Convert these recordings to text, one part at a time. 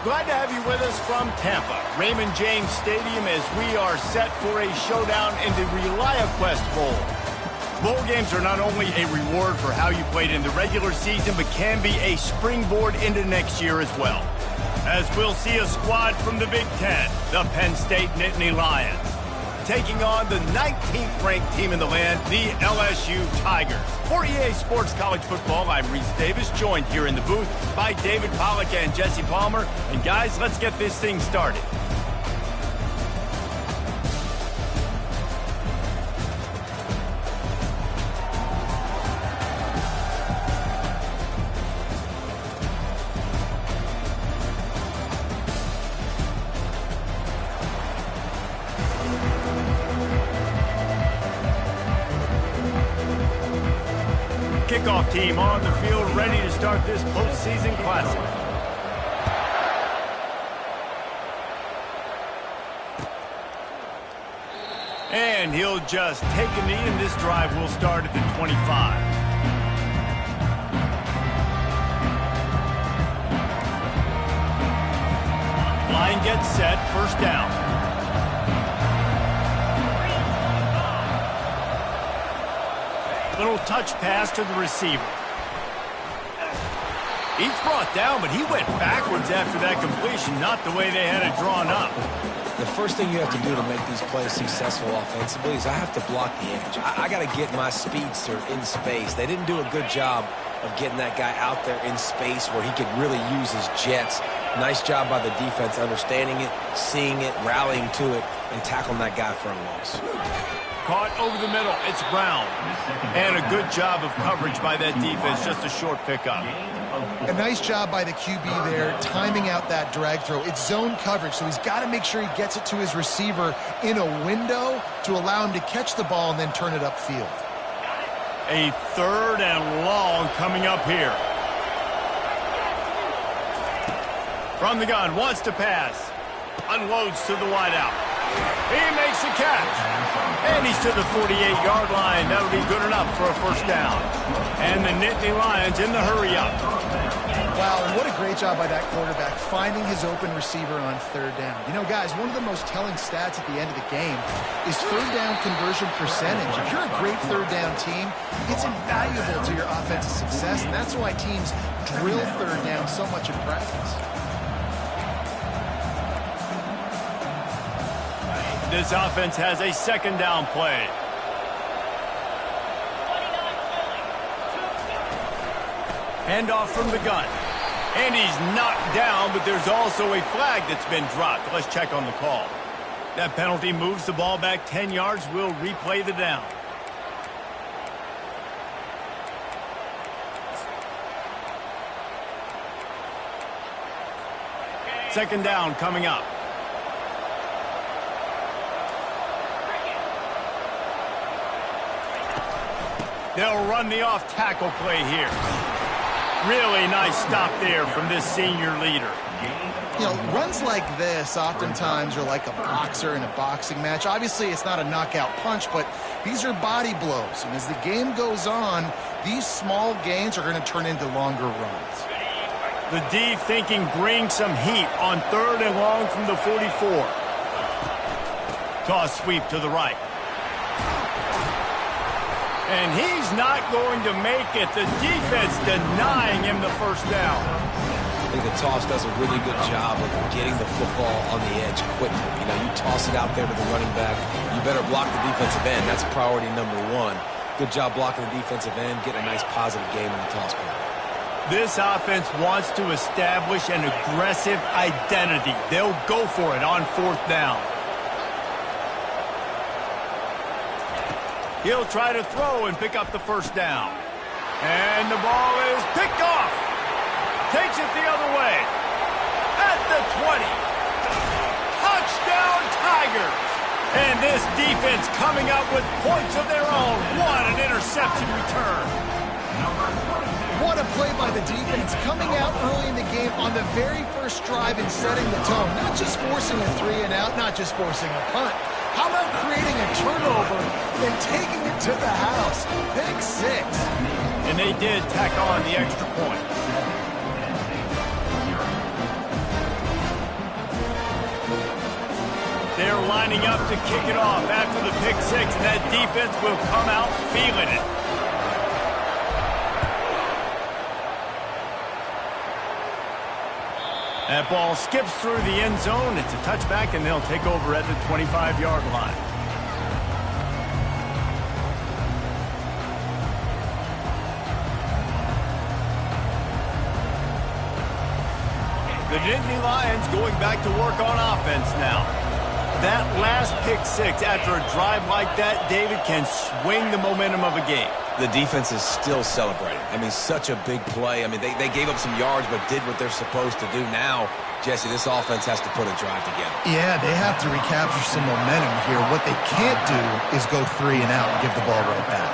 Glad to have you with us from Tampa, Raymond James Stadium, as we are set for a showdown in the ReliaQuest Bowl. Bowl games are not only a reward for how you played in the regular season, but can be a springboard into next year as well. As we'll see a squad from the Big Ten, the Penn State Nittany Lions, taking on the 19th ranked team in the land, the LSU Tigers. For EA Sports College Football, I'm Reese Davis, joined here in the booth by David Pollack and Jesse Palmer. And guys, let's get this thing started. Kickoff team on the field, ready to start this postseason classic. And he'll just take a knee, and this drive will start at the 25. Line gets set, first down. Little touch pass to the receiver. He's brought down, but he went backwards after that completion, not the way they had it drawn up. The first thing you have to do to make these plays successful offensively is I have to block the edge. I got to get my speedster in space. They didn't do a good job of getting that guy out there in space where he could really use his jets. Nice job by the defense understanding it, seeing it, rallying to it, and tackling that guy for a loss. Caught over the middle, it's Brown. And a good job of coverage by that defense, just a short pickup. A nice job by the QB there, timing out that drag throw. It's zone coverage, so he's got to make sure he gets it to his receiver in a window to allow him to catch the ball and then turn it upfield. A third and long coming up here. From the gun, wants to pass. Unloads to the wideout. He makes the catch. And he's to the 48-yard line. That'll be good enough for a first down. And the Nittany Lions in the hurry-up. Wow, and what a great job by that quarterback, finding his open receiver on third down. You know, guys, one of the most telling stats at the end of the game is third down conversion percentage. If you're a great third down team, it's invaluable to your offensive success, and that's why teams drill third down so much in practice. This offense has a second down play. Handoff from the gun. And he's knocked down, but there's also a flag that's been dropped. Let's check on the call. That penalty moves the ball back 10 yards. We'll replay the down. Second down coming up. They'll run the off-tackle play here. Really nice stop there from this senior leader. You know, runs like this oftentimes are like a boxer in a boxing match. Obviously, it's not a knockout punch, but these are body blows. And as the game goes on, these small gains are going to turn into longer runs. The D thinking bring some heat on third and long from the 44. Toss sweep to the right. And he's not going to make it. The defense denying him the first down. I think the toss does a really good job of getting the football on the edge quickly. You know, you toss it out there to the running back. You better block the defensive end. That's priority number one. Good job blocking the defensive end, getting a nice positive game in the toss play. This offense wants to establish an aggressive identity. They'll go for it on fourth down. He'll try to throw and pick up the first down. And the ball is picked off. Takes it the other way. At the 20. Touchdown Tigers. And this defense coming up with points of their own. What an interception return. What a play by the defense, coming out early in the game on the very first drive and setting the tone. Not just forcing a 3-and-out, not just forcing a punt. How about creating a turnover and taking it to the house? Pick six. And they did tack on the extra point. lining up to kick it off after the pick six, and that defense will come out feeling it. That ball skips through the end zone. It's a touchback, and they'll take over at the 25-yard line. The Nittany Lions going back to work on offense now. That last pick six after a drive like that, David, can swing the momentum of a game. The defense is still celebrating. I mean, such a big play. I mean, they gave up some yards but did what they're supposed to do. Now, Jesse, this offense has to put a drive together. Yeah, they have to recapture some momentum here. What they can't do is go 3 and out and give the ball right back.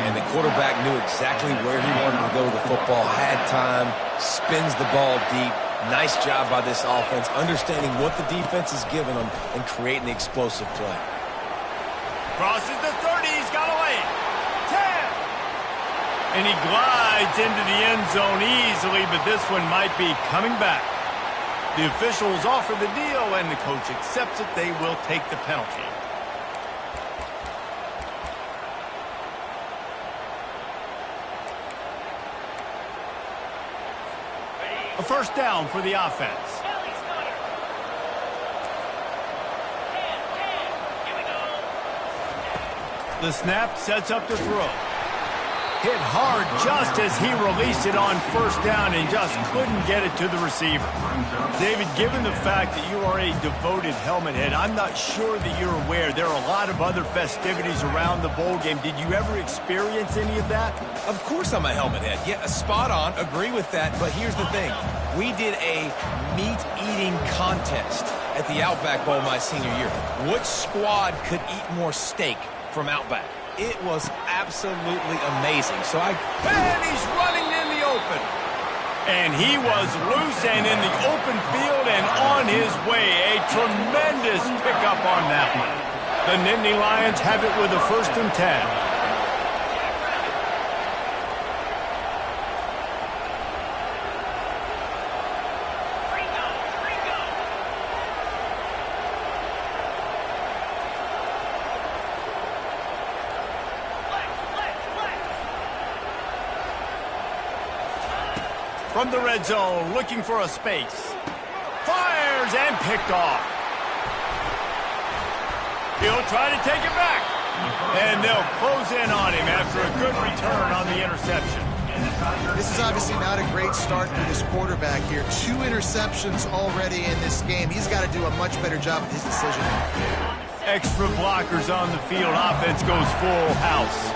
And the quarterback knew exactly where he wanted to go with the football, had time, spins the ball deep. Nice job by this offense, understanding what the defense is giving them and creating the explosive play. Crosses the 30, he's got away. 10. And he glides into the end zone easily, but this one might be coming back. The officials offer the deal, and the coach accepts it. They will take the penalty. A first down for the offense. The snap sets up the throw. Hit hard just as he released it on first down and just couldn't get it to the receiver. David, given the fact that you are a devoted helmet head, I'm not sure that you're aware there are a lot of other festivities around the bowl game. Did you ever experience any of that? Of course I'm a helmet head. Yeah, spot on. Agree with that. But here's the thing. We did a meat-eating contest at the Outback Bowl my senior year. Which squad could eat more steak from Outback? It was absolutely amazing. And he's running in the open. And he was loose and in the open field and on his way. A tremendous pickup on that one. The Nittany Lions have it with a 1st and 10. From the red zone, looking for a space. Fires and picked off. He'll try to take it back. And they'll close in on him after a good return on the interception. This is obviously not a great start for this quarterback here. 2 interceptions already in this game. He's got to do a much better job of his decision. Extra blockers on the field. Offense goes full house.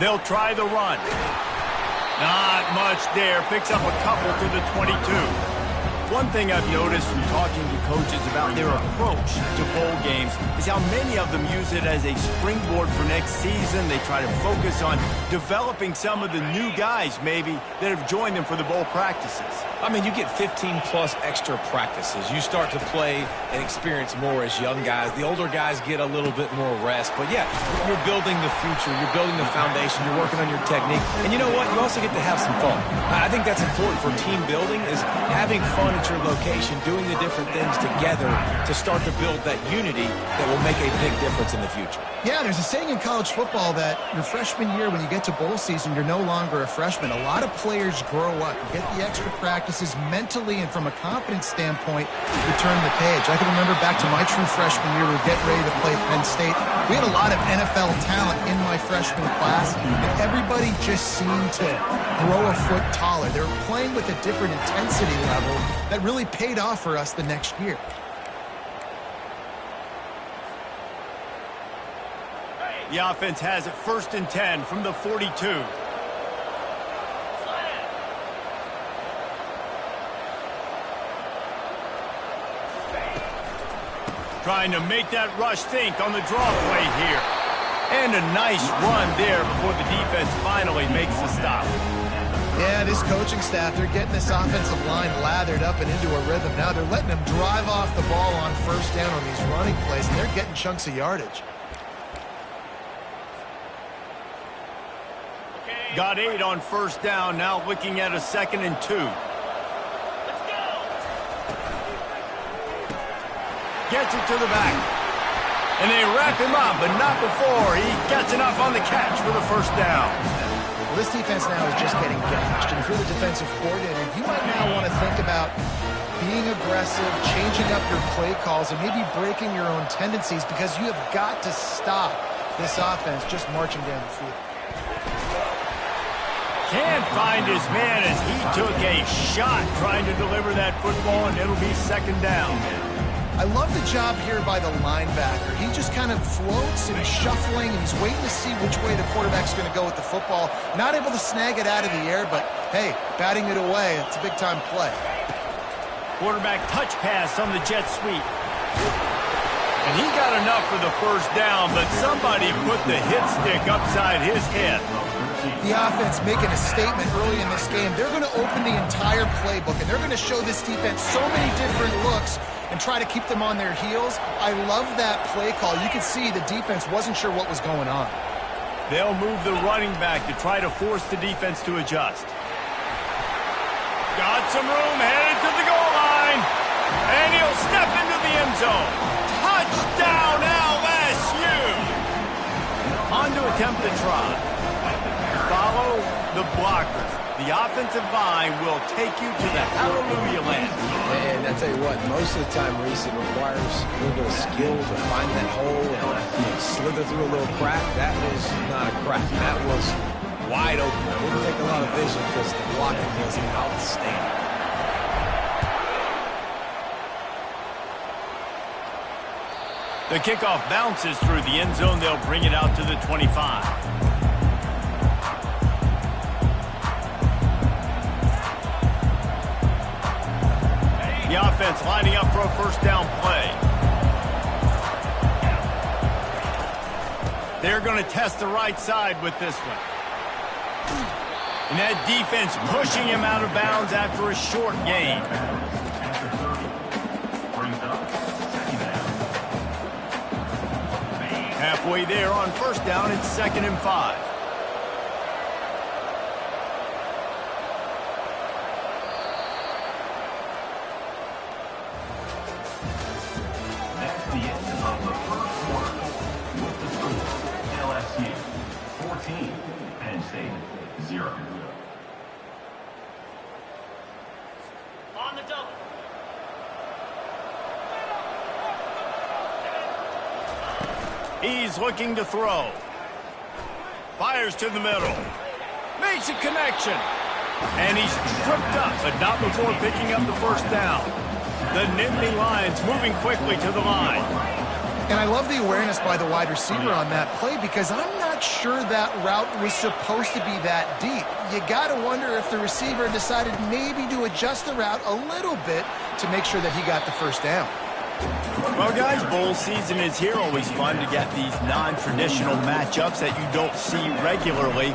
They'll try the run. Not much there. Picks up a couple to the 22. One thing I've noticed from talking to coaches about their approach to bowl games is how many of them use it as a springboard for next season. They try to focus on developing some of the new guys, maybe, that have joined them for the bowl practices. I mean, you get 15-plus extra practices. You start to play and experience more as young guys. The older guys get a little bit more rest. But, yeah, you're building the future. You're building the foundation. You're working on your technique. And you know what? You also get to have some fun. I think that's important for team building is having fun at your location, doing the different things together to start to build that unity that will make a big difference in the future. Yeah, there's a saying in college football that your freshman year, when you get to bowl season, you're no longer a freshman. A lot of players grow up, get the extra practices mentally, and from a confidence standpoint, you turn the page. I can remember back to my true freshman year, we were getting ready to play Penn State. We had a lot of NFL talent in my freshman class, and everybody just seemed to grow a foot taller. They were playing with a different intensity level that really paid off for us the next year. The offense has it 1st and 10 from the 42. Trying to make that rush think on the draw play here. And a nice run there before the defense finally makes the stop. Yeah, this coaching staff, they're getting this offensive line lathered up and into a rhythm. Now they're letting them drive off the ball on 1st down on these running plays, and they're getting chunks of yardage. Got 8 on first down, now looking at a 2nd and 2. Gets it to the back. And they wrap him up, but not before he gets enough on the catch for the first down. Well, this defense now is just getting gashed. And if you're the defensive coordinator, you might now want to think about being aggressive, changing up your play calls, and maybe breaking your own tendencies, because you have got to stop this offense just marching down the field. Can't find his man as he took a shot trying to deliver that football, and it'll be 2nd down. I love the job here by the linebacker. He just kind of floats and he's shuffling and he's waiting to see which way the quarterback's going to go with the football. Not able to snag it out of the air, but hey, batting it away, it's a big-time play. Quarterback touch pass on the jet sweep. And he got enough for the first down, but somebody put the hit stick upside his head. The offense making a statement early in this game. They're going to open the entire playbook, and they're going to show this defense so many different looks and try to keep them on their heels. I love that play call. You could see the defense wasn't sure what was going on. They'll move the running back to try to force the defense to adjust. Got some room, headed to the goal line. And he'll step into the end zone. Touchdown, LSU! On to attempt the try. Follow the blockers. The offensive line will take you to the hallelujah land. And I tell you what, most of the time, Reese, it requires a little bit of skill to find that hole and slither through a little crack. That was not a crack. That was wide open. It didn't take a lot of vision because the blocking was outstanding. The kickoff bounces through the end zone. They'll bring it out to the 25. The offense lining up for a first down play. They're going to test the right side with this one. And that defense pushing him out of bounds after a short gain. Halfway there on first down, it's 2nd and 5. That's the end of the first quarter. With the score, LSU 14, Penn State 0. On the double. He's looking to throw. Fires to the middle. Makes a connection. And he's tripped up, but not before picking up the first down. The Nittany Lions moving quickly to the line. And I love the awareness by the wide receiver on that play, because I'm not sure that route was supposed to be that deep. You got to wonder if the receiver decided maybe to adjust the route a little bit to make sure that he got the first down. Well, guys, bowl season is here. Always fun to get these non-traditional matchups that you don't see regularly.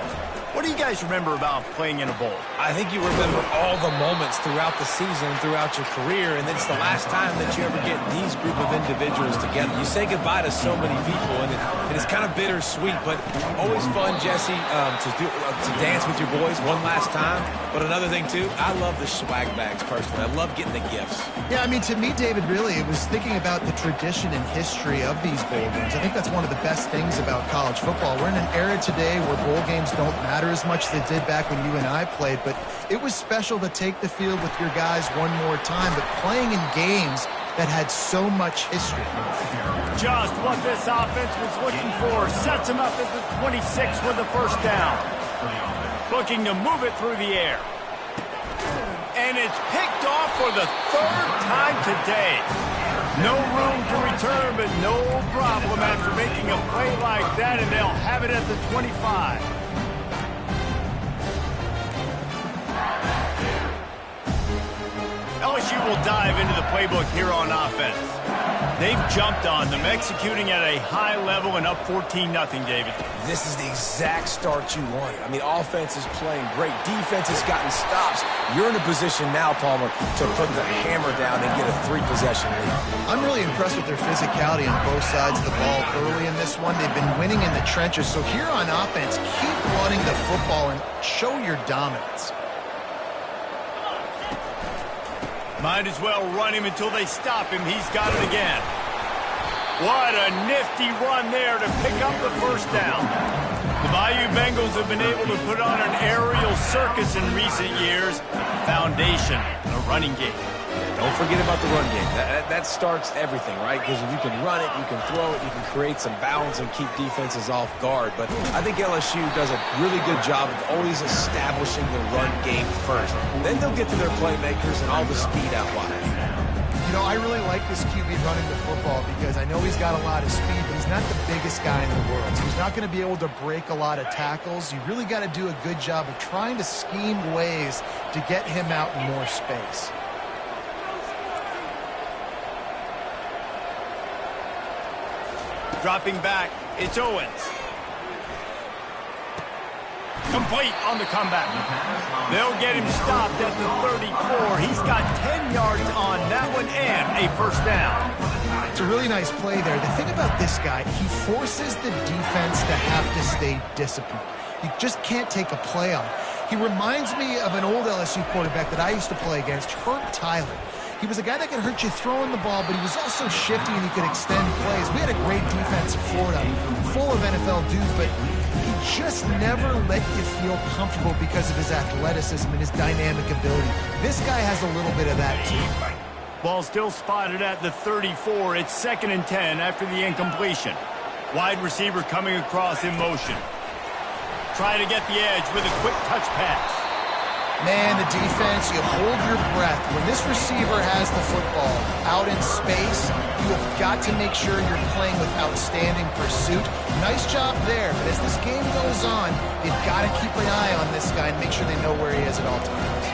What do you guys remember about playing in a bowl? I think you remember all the moments throughout the season, throughout your career, and it's the last time that you ever get these group of individuals together. You say goodbye to so many people, and it's kind of bittersweet, but always fun, Jesse, to dance with your boys one last time. But another thing, too, I love the swag bags, personally. I love getting the gifts. Yeah, I mean, to me, David, really, it was thinking about the tradition and history of these bowl games. I think that's one of the best things about college football. We're in an era today where bowl games don't matter as much as they did back when you and I played, but it was special to take the field with your guys one more time, but playing in games that had so much history. Just what this offense was looking for. Sets him up at the 26 for the first down. Looking to move it through the air. And it's picked off for the 3rd time today. No room to return, but no problem after making a play like that, and they'll have it at the 25. LSU LSU will dive into the playbook here on offense. They've jumped on them, executing at a high level and up 14-0, David. This is the exact start you wanted. I mean, offense is playing great. Defense has gotten stops. You're in a position now, Palmer, to put the hammer down and get a 3-possession lead. I'm really impressed with their physicality on both sides of the ball early in this one. They've been winning in the trenches. So here on offense, keep running the football and show your dominance. Might as well run him until they stop him. He's got it again. What a nifty run there to pick up the first down. The Bayou Bengals have been able to put on an aerial circus in recent years. Foundation, a running game. Don't forget about the run game. That starts everything, right? Because if you can run it, you can throw it, you can create some balance and keep defenses off guard. But I think LSU does a really good job of always establishing the run game first. Then they'll get to their playmakers and all the speed out wide. You know, I really like this QB running the football because I know he's got a lot of speed, but he's not the biggest guy in the world. So he's not going to be able to break a lot of tackles. You really got to do a good job of trying to scheme ways to get him out in more space. Dropping back, it's Owens. Complete on the comeback. They'll get him stopped at the 34. He's got 10 yards on that one and a first down. It's a really nice play there. The thing about this guy, he forces the defense to have to stay disciplined. You just can't take a play on him. He reminds me of an old LSU quarterback that I used to play against, Herb Tyler. He was a guy that could hurt you throwing the ball, but he was also shifty and he could extend plays. We had a great defense in Florida, full of NFL dudes, but he just never let you feel comfortable because of his athleticism and his dynamic ability. This guy has a little bit of that too. Ball still spotted at the 34. It's 2nd and 10 after the incompletion. Wide receiver coming across in motion. Trying to get the edge with a quick touch pass. Man, the defense, you hold your breath. When this receiver has the football out in space, you have got to make sure you're playing with outstanding pursuit. Nice job there, but as this game goes on, you've got to keep an eye on this guy and make sure they know where he is at all times.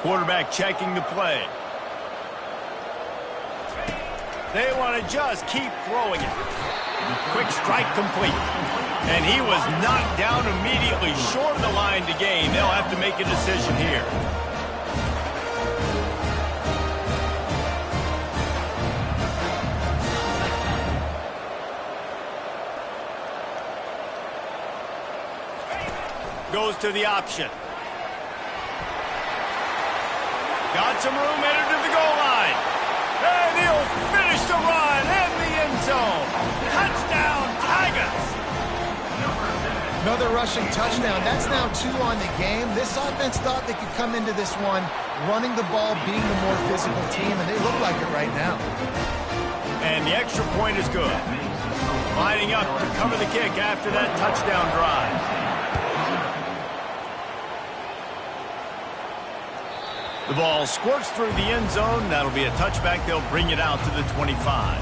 Quarterback checking the play. They want to just keep throwing it. Quick strike complete. And he was knocked down immediately, short of the line to gain. They'll have to make a decision here. Goes to the option. Got some room, entered to the goal line. And he'll finish the run in the end zone. Touchdown, Tigers! Another rushing touchdown. That's now 2 on the game. This offense thought they could come into this one running the ball, being the more physical team, and they look like it right now. And the extra point is good. Lining up to cover the kick after that touchdown drive. The ball squirts through the end zone. That'll be a touchback. They'll bring it out to the 25.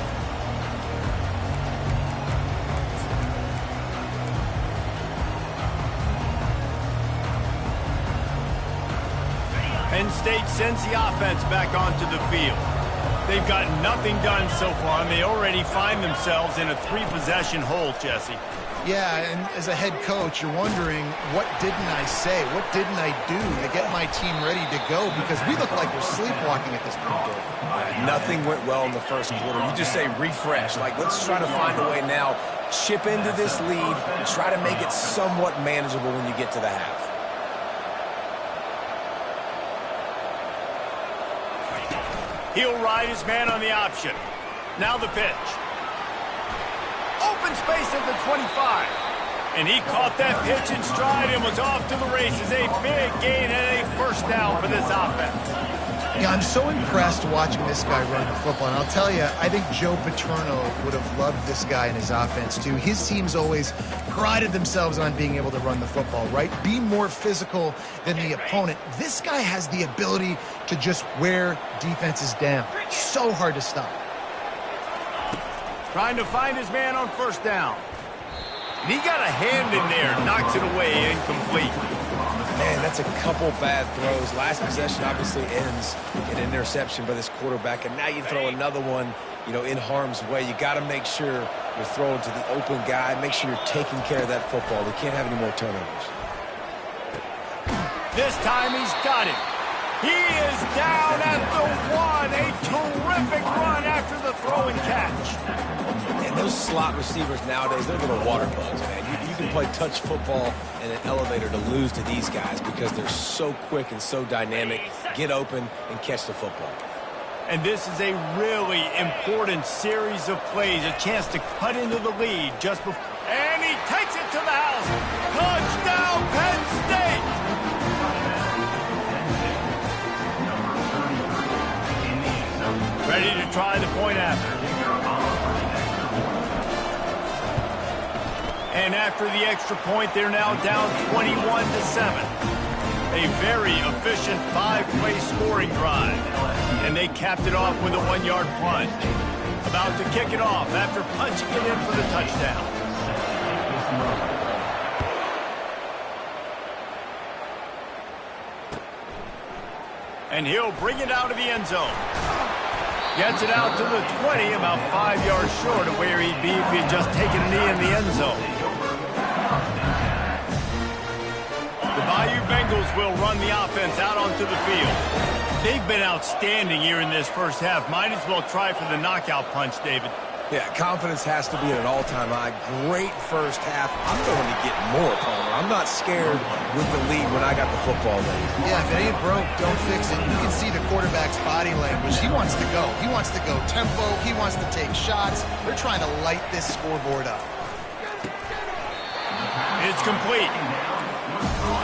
Penn State sends the offense back onto the field. They've got nothing done so far, and they already find themselves in a 3-possession hole, Jesse. Yeah, and as a head coach, you're wondering, what didn't I say? What didn't I do to get my team ready to go? Because we look like we're sleepwalking at this point. Nothing went well in the first quarter. You just say refresh. Like, let's try to find a way now. Chip into this lead and try to make it somewhat manageable when you get to the half. He'll ride his man on the option. Now the pitch. Open space at the 25. And he caught that pitch in stride and was off to the races. A big gain and a first down for this offense. Yeah, I'm so impressed watching this guy run the football. And I'll tell you, I think Joe Paterno would have loved this guy in his offense, too. His teams always prided themselves on being able to run the football, right? Be more physical than the opponent. This guy has the ability to just wear defenses down. So hard to stop. Trying to find his man on first down. And he got a hand in there, knocks it away, incomplete. Man, that's a couple bad throws. Last possession obviously ends in an interception by this quarterback, and now you throw another one, you know, in harm's way. You got to make sure you're throwing to the open guy. Make sure you're taking care of that football. We can't have any more turnovers. This time he's got it. He is down at the 1. A terrific run after the throw and catch. And those slot receivers nowadays, they're little water bugs, man. You can play touch football in an elevator to lose to these guys because they're so quick and so dynamic. Get open and catch the football. And this is a really important series of plays, a chance to cut into the lead just before. And he takes it to the house. Touchdown, Penn State! Ready to try the point after. And after the extra point, they're now down 21-7. A very efficient 5-play scoring drive. And they capped it off with a 1-yard plunge. About to kick it off after punching it in for the touchdown. And he'll bring it out of the end zone. Gets it out to the 20, about 5 yards short of where he'd be if he had just taken a knee in the end zone. The Bayou Bengals will run the offense out onto the field. They've been outstanding here in this first half. Might as well try for the knockout punch, David. Yeah, confidence has to be at an all-time high. Great first half. I'm going to get more, Palmer. I'm not scared with the lead when I got the football lead. Yeah, if it ain't broke, don't fix it. You can see the quarterback's body language. He wants to go. He wants to go tempo. He wants to take shots. They're trying to light this scoreboard up. It's complete.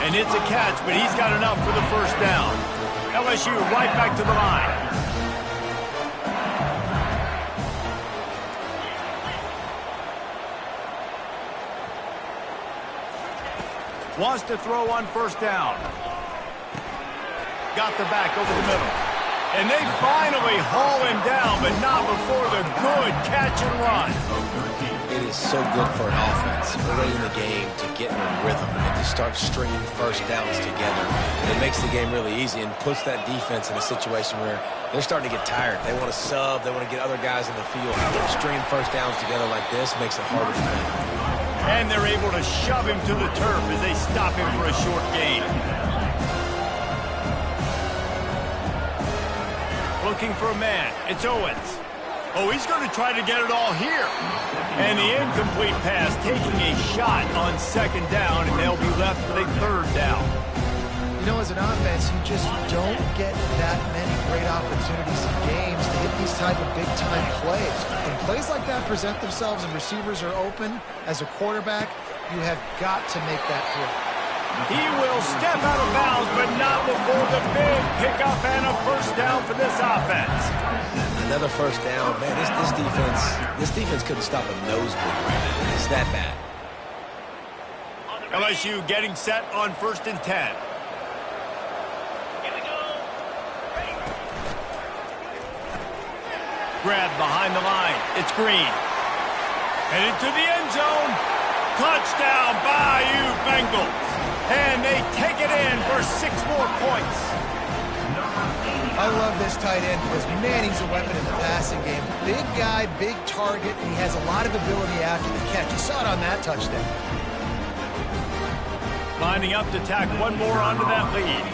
And it's a catch, but he's got enough for the first down. LSU right back to the line. Wants to throw on first down. Got the back over the middle. And they finally haul him down, but not before the good catch and run. It is so good for an offense early in the game to get in a rhythm and to start stringing first downs together. It makes the game really easy and puts that defense in a situation where they're starting to get tired. They want to sub. They want to get other guys in the field. Stringing first downs together like this makes it harder to win. And they're able to shove him to the turf as they stop him for a short gain. Looking for a man. It's Owens. Oh, he's going to try to get it all here. And the incomplete pass taking a shot on second down, and they'll be left with a third down. You know, as an offense, you just don't get that many great opportunities in games to hit these type of big-time plays. When plays like that present themselves and receivers are open, as a quarterback, you have got to make that throw. He will step out of bounds, but not before the big pickup and a first down for this offense. Another first down. Man, this defense couldn't stop a nosebleed right now. It's that bad. LSU getting set on 1st and 10. Grabbed behind the line. It's Green. Headed to the end zone. Touchdown, Bayou Bengals. And they take it in for 6 more points. I love this tight end because, man, he's a weapon in the passing game. Big guy, big target, and he has a lot of ability after the catch. You saw it on that touchdown. Lining up to tack one more onto that lead.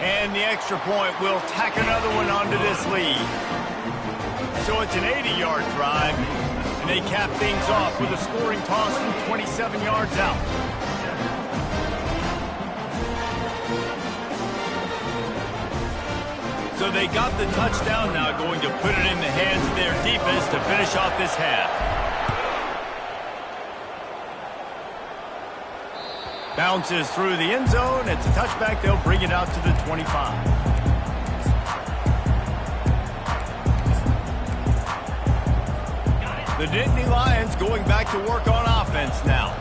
And the extra point will tack another one onto this lead. So it's an 80-yard drive, and they cap things off with a scoring toss from 27 yards out. So they got the touchdown, now going to put it in the hands of their defense to finish off this half. Bounces through the end zone. It's a touchback. They'll bring it out to the 25. The Nittany Lions going back to work on offense now.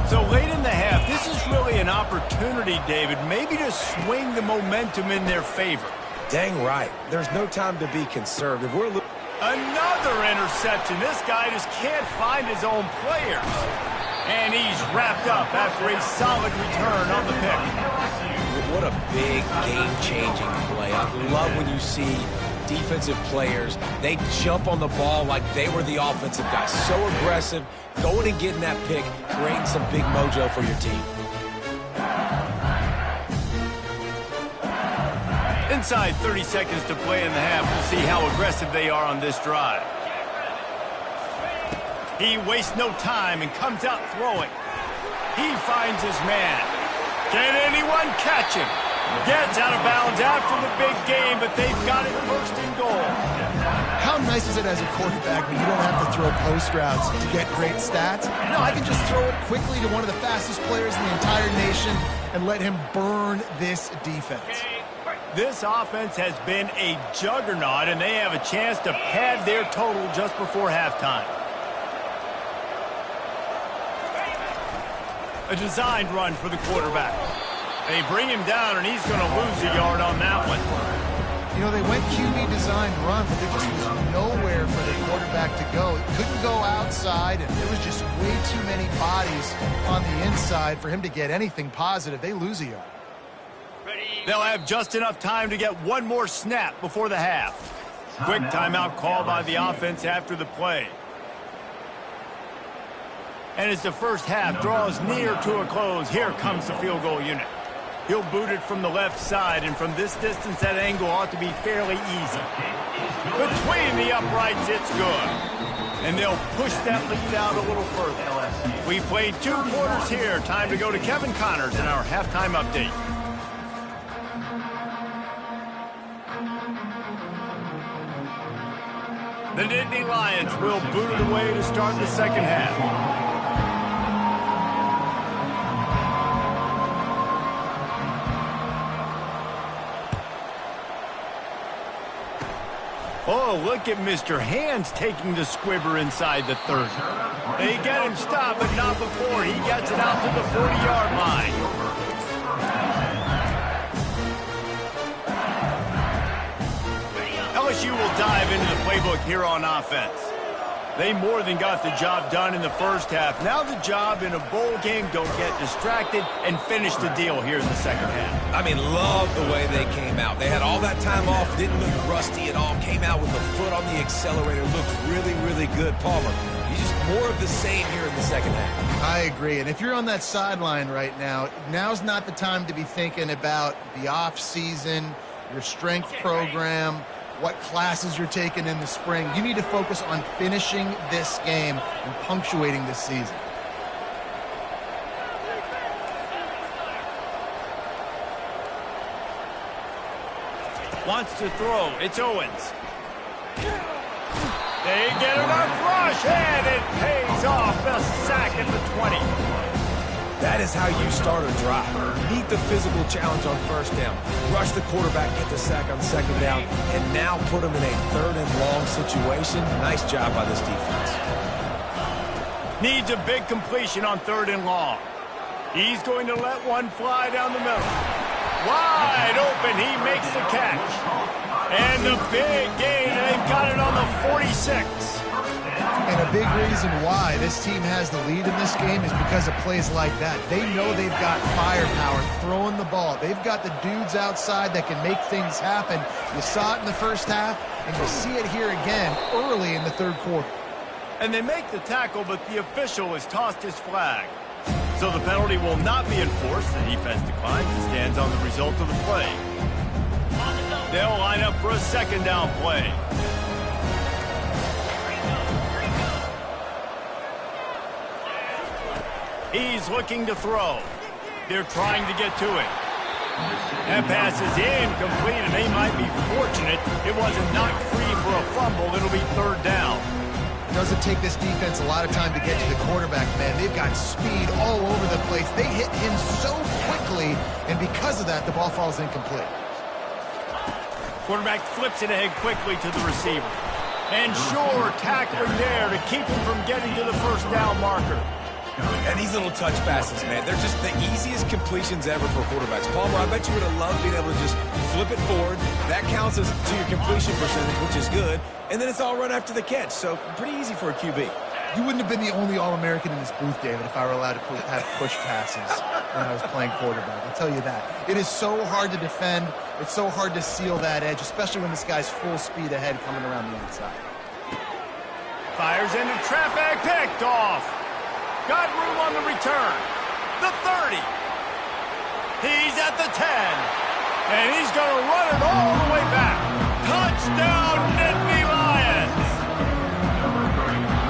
So late in the half, this is really an opportunity, David, maybe to swing the momentum in their favor. Dang right. There's no time to be conservative. Another interception. This guy just can't find his own players. And he's wrapped up after a solid return on the pick. What a big game-changing play. I love when you see defensive players, they jump on the ball like they were the offensive guy. So aggressive, going and getting that pick, creating some big mojo for your team. Inside 30 seconds to play in the half. We'll see how aggressive they are on this drive. He wastes no time and comes out throwing. He finds his man. Can anyone catch him? Gets out of bounds after the big game, but they've got it first and goal. How nice is it as a quarterback when you don't have to throw post routes to get great stats? No, I can just throw it quickly to one of the fastest players in the entire nation and let him burn this defense. This offense has been a juggernaut, and they have a chance to pad their total just before halftime. A designed run for the quarterback. They bring him down, and he's going to lose a yard on that one. You know, they went QB designed run, but there just was nowhere for the quarterback to go. He couldn't go outside, and there was just way too many bodies on the inside for him to get anything positive. They lose a yard. They'll have just enough time to get one more snap before the half. Quick timeout called by the offense after the play. And as the first half draws near to a close, here comes the field goal unit. He'll boot it from the left side, and from this distance, that angle ought to be fairly easy. Between the uprights, it's good. And they'll push that lead out a little further. We played 2 quarters here. Time to go to Kevin Connors in our halftime update. The Nittany Lions will boot it away to start the second half. Oh, look at Mr. Hands taking the squibber inside the 30. They get him stopped, but not before he gets it out to the 40-yard line. LSU will dive into the playbook here on offense. They more than got the job done in the first half. Now the job in a bowl game, don't get distracted and finish the deal here in the second half. I mean, love the way they came out. They had all that time off, didn't look rusty at all, came out with the foot on the accelerator, looked really, really good. Palmer, you just more of the same here in the second half. I agree, and if you're on that sideline right now, now's not the time to be thinking about the off season, your strength program, what classes you're taking in the spring. You need to focus on finishing this game and punctuating this season. Wants to throw. It's Owens. They get enough rush, and it pays off. The sack at the 20. That is how you start a drive. Meet the physical challenge on first down. Rush the quarterback, get the sack on second down, and now put him in a 3rd and long situation. Nice job by this defense. Needs a big completion on 3rd and long. He's going to let one fly down the middle. Wide open, he makes the catch. And the big gain, they've got it on the 46. And a big reason why this team has the lead in this game is because of plays like that. They know they've got firepower throwing the ball. They've got the dudes outside that can make things happen. You saw it in the first half, and you see it here again early in the 3rd quarter. And they make the tackle, but the official has tossed his flag. So the penalty will not be enforced. The defense declines and stands on the result of the play. They'll line up for a 2nd down play. He's looking to throw. They're trying to get to it. That pass is incomplete, and they might be fortunate it wasn't knocked free for a fumble. It'll be 3rd down. It doesn't take this defense a lot of time to get to the quarterback, man. They've got speed all over the place. They hit him so quickly, and because of that, the ball falls incomplete. Quarterback flips it ahead quickly to the receiver. And sure, tackling there to keep him from getting to the 1st down marker. And these little touch passes, man, they're just the easiest completions ever for quarterbacks. Palmer, I bet you would have loved being able to just flip it forward. That counts as to your completion percentage, which is good. And then it's all run after the catch, so pretty easy for a QB. You wouldn't have been the only All-American in this booth, David, if I were allowed to have push passes when I was playing quarterback. I'll tell you that. It is so hard to defend. It's so hard to seal that edge, especially when this guy's full speed ahead coming around the inside. Fires into traffic, picked off. Got room on the return. The 30. He's at the 10. And he's going to run it all the way back. Touchdown, Nittany Lions.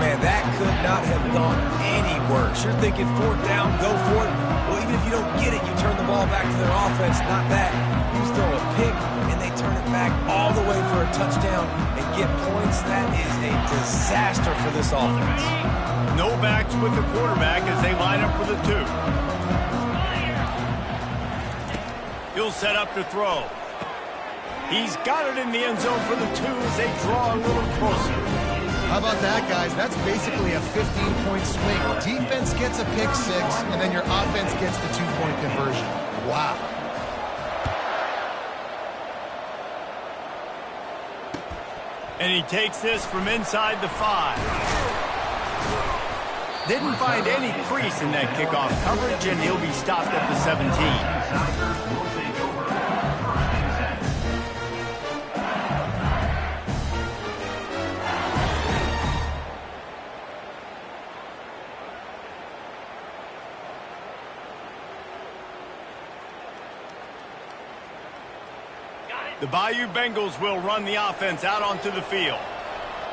Man, that could not have gone any worse. You're thinking fourth down, go for it. Well, even if you don't get it, you turn the ball back to their offense. Not that. You throw a pick, and they turn it back all the way for a touchdown and get points. That is a disaster for this offense. No backs with the quarterback as they line up for the 2. He'll set up to throw. He's got it in the end zone for the 2 as they draw a little closer. How about that, guys? That's basically a 15-point swing. Defense gets a pick 6, and then your offense gets the 2-point conversion. Wow. And he takes this from inside the 5. Didn't find any crease in that kickoff coverage, and he'll be stopped at the 17. The Bayou Bengals will run the offense out onto the field.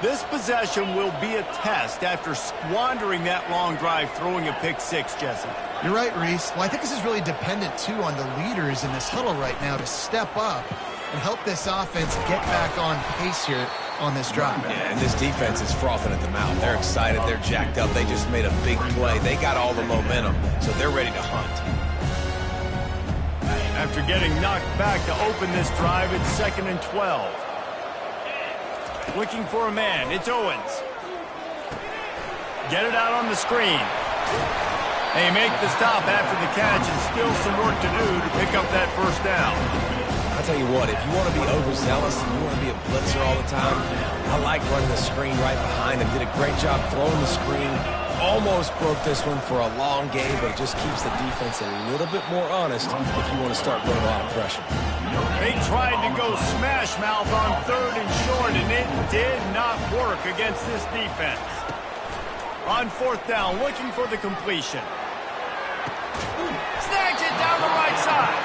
This possession will be a test after squandering that long drive throwing a pick 6, Jesse. You're right, Reese. Well, I think this is really dependent, too, on the leaders in this huddle right now to step up and help this offense get back on pace here on this drive. Yeah, and this defense is frothing at the mouth. They're excited. They're jacked up. They just made a big play. They got all the momentum, so they're ready to hunt. After getting knocked back to open this drive, it's 2nd and 12. Looking for a man. It's Owens. Get it out on the screen. They make the stop after the catch and still some work to do to pick up that first down. I'll tell you what, if you want to be overzealous and you want to be a blitzer all the time, I like running the screen right behind him. Did a great job throwing the screen. Almost broke this one for a long game, but it just keeps the defense a little bit more honest if you want to start putting a lot of pressure. They tried to go smash mouth on 3rd and short, and it did not work against this defense. On 4th down, looking for the completion. Snags it down the right side.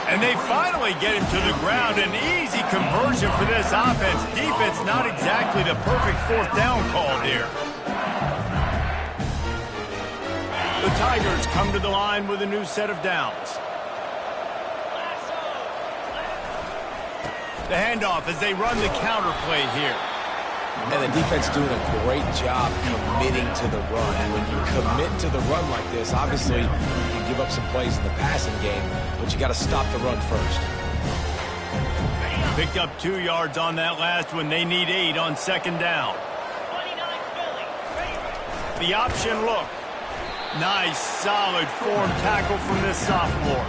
And they finally get him to the ground. An easy conversion for this offense. Defense not exactly the perfect 4th down call here. The Tigers come to the line with a new set of downs. The handoff as they run the counter play here. And the defense doing a great job committing to the run. And when you commit to the run like this, obviously you can give up some plays in the passing game, but you got to stop the run first. Picked up 2 yards on that last one. They need 8 on 2nd down. The option look. Nice, solid form tackle from this sophomore.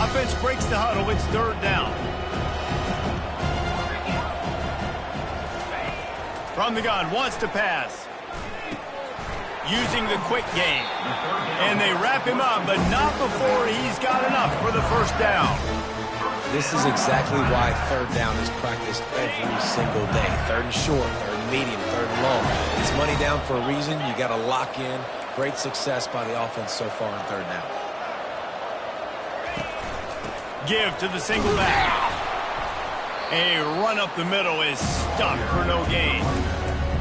Offense breaks the huddle. It's 3rd down. From the gun, wants to pass. Using the quick game. And they wrap him up, but not before he's got enough for the first down. This is exactly why 3rd down is practiced every single day. 3rd and short, 3rd and medium, 3rd and long. It's money down for a reason. You got to lock in. Great success by the offense so far on 3rd down. Give to the single back. A run up the middle is stuck for no gain.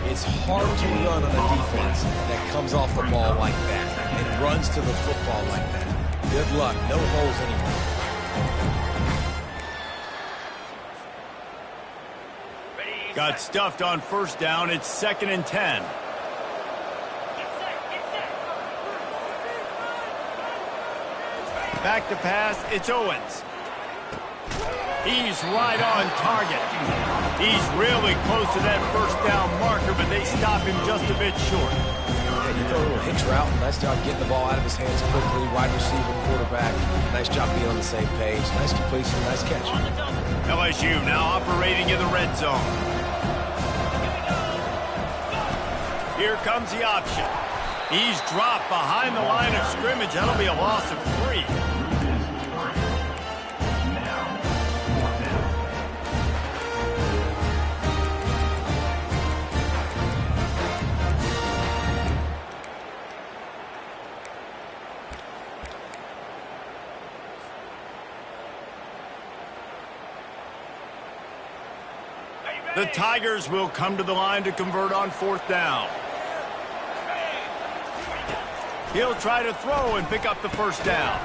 It's hard to run on a defense that comes off the ball like that and runs to the football like that. Good luck. No holes anywhere. Got stuffed on 1st down. It's 2nd and 10. Back to pass. It's Owens. He's right on target. He's really close to that first down marker, but they stop him just a bit short. Yeah, you throw a little hitch route. Nice job getting the ball out of his hands quickly. Wide receiver, quarterback. Nice job being on the same page. Nice completion, nice catch. LSU now operating in the red zone. Here comes the option. He's dropped behind the line of scrimmage. That'll be a loss of 3. The Tigers will come to the line to convert on 4th down. He'll try to throw and pick up the first down.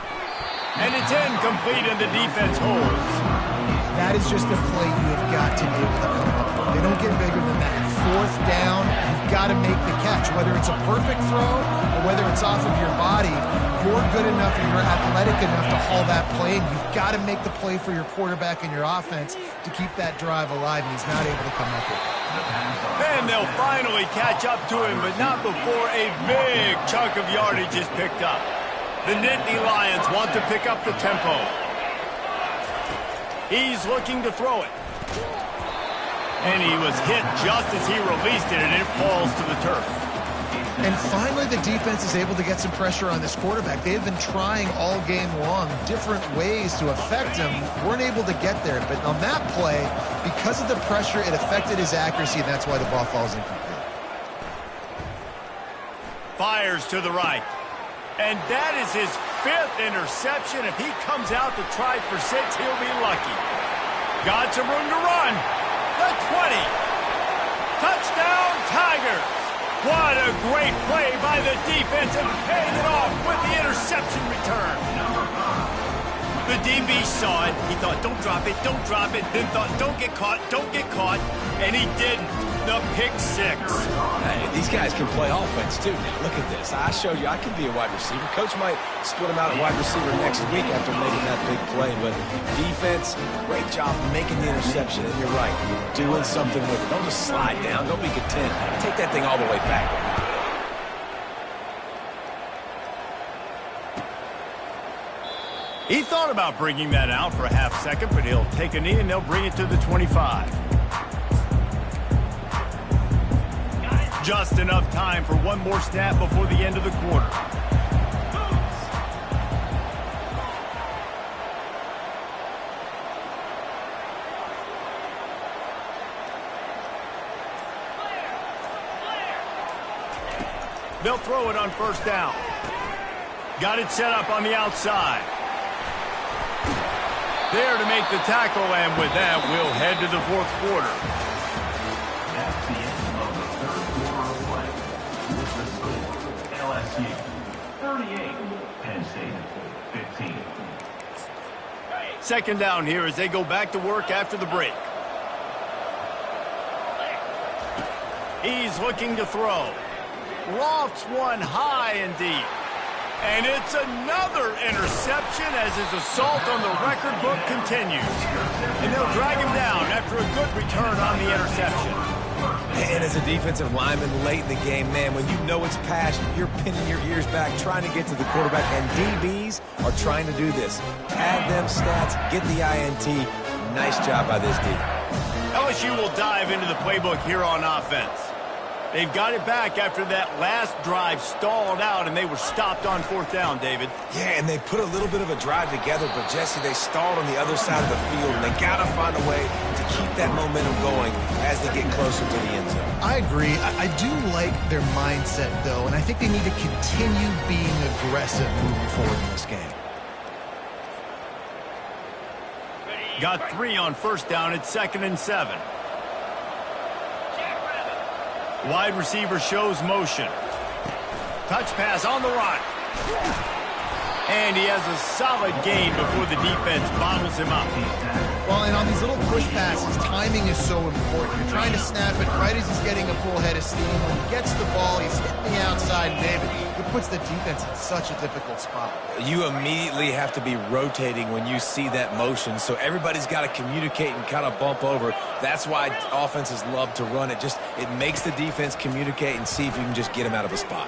And it's incomplete, and the defense holds. That is just a play you have got to be able to come up with. They don't get bigger than that. 4th down, you've got to make the catch. Whether it's a perfect throw or whether it's off of your body, you're good enough and you're athletic enough to haul that play, and you've got to make the play for your quarterback and your offense to keep that drive alive, and he's not able to come up with it. And they'll finally catch up to him, but not before a big chunk of yardage is picked up. The Nittany Lions want to pick up the tempo. He's looking to throw it. And he was hit just as he released it, and it falls to the turf. And finally, the defense is able to get some pressure on this quarterback. They've been trying all game long different ways to affect him. Weren't able to get there. But on that play, because of the pressure, it affected his accuracy, and that's why the ball falls incomplete. Fires to the right. And that is his 5th interception. If he comes out to try for 6, he'll be lucky. Got some room to run. The 20. Touchdown, Tigers. What a great play by the defense, and paying it off with the interception return. The DB saw it. He thought, don't drop it, don't drop it. Then thought, don't get caught, and he didn't. The pick 6. Hey, these guys can play offense, too. Now, look at this. I showed you I can be a wide receiver. Coach might split him out at wide receiver next week after making that big play. But defense, great job making the interception. And you're right, doing something with it. Don't just slide down. Don't be content. Take that thing all the way back. He thought about bringing that out for a half second, but he'll take a knee and they'll bring it to the 25. Just enough time for one more snap before the end of the quarter. They'll throw it on 1st down. Got it set up on the outside. There to make the tackle, and with that, we'll head to the 4th quarter. That's the end of the 3rd quarter of play. With the score, LSU 38, Penn State 15. 2nd down here as they go back to work after the break. He's looking to throw. Lofts one high and deep. And it's another interception as his assault on the record book continues. And they'll drag him down after a good return on the interception. And as a defensive lineman late in the game, man, when you know it's past, you're pinning your ears back, trying to get to the quarterback. And DBs are trying to do this. Add them stats, get the INT. Nice job by this D. LSU will dive into the playbook here on offense. They've got it back after that last drive stalled out, and they were stopped on 4th down, David. Yeah, and they put a little bit of a drive together, but, Jesse, they stalled on the other side of the field, and they got to find a way to keep that momentum going as they get closer to the end zone. I agree. I do like their mindset, though, and I think they need to continue being aggressive moving forward in this game. Got 3 on 1st down at 2nd and 7. Wide receiver shows motion. Touch pass on the run. And he has a solid gain before the defense bottles him up. Well, and on these little push passes, timing is so important. You're trying to snap it right as he's getting a full head of steam. When he gets the ball, he's hitting the outside, and David, it puts the defense in such a difficult spot. You immediately have to be rotating when you see that motion, so everybody's got to communicate and kind of bump over. That's why offenses love to run it. It makes the defense communicate and see if you can just get him out of a spot.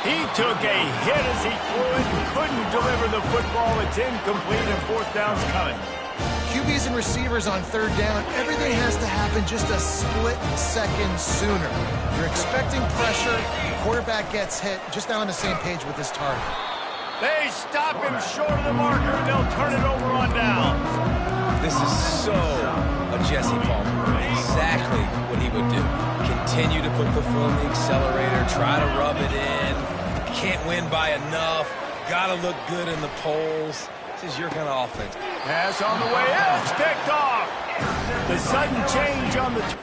He took a hit as he threw it and couldn't deliver the football. It's incomplete and fourth down's coming. QBs and receivers on third down, everything has to happen just a split second sooner. You're expecting pressure, the quarterback gets hit, just not on the same page with his target. They stop him short of the marker, and they'll turn it over on downs. This is so a Jesse Palmer. Exactly what he would do. Continue to put the foot on the accelerator, try to rub it in. Can't win by enough. Got to look good in the polls. This is your kind of offense. Pass on the way out. It's picked off. The sudden change on the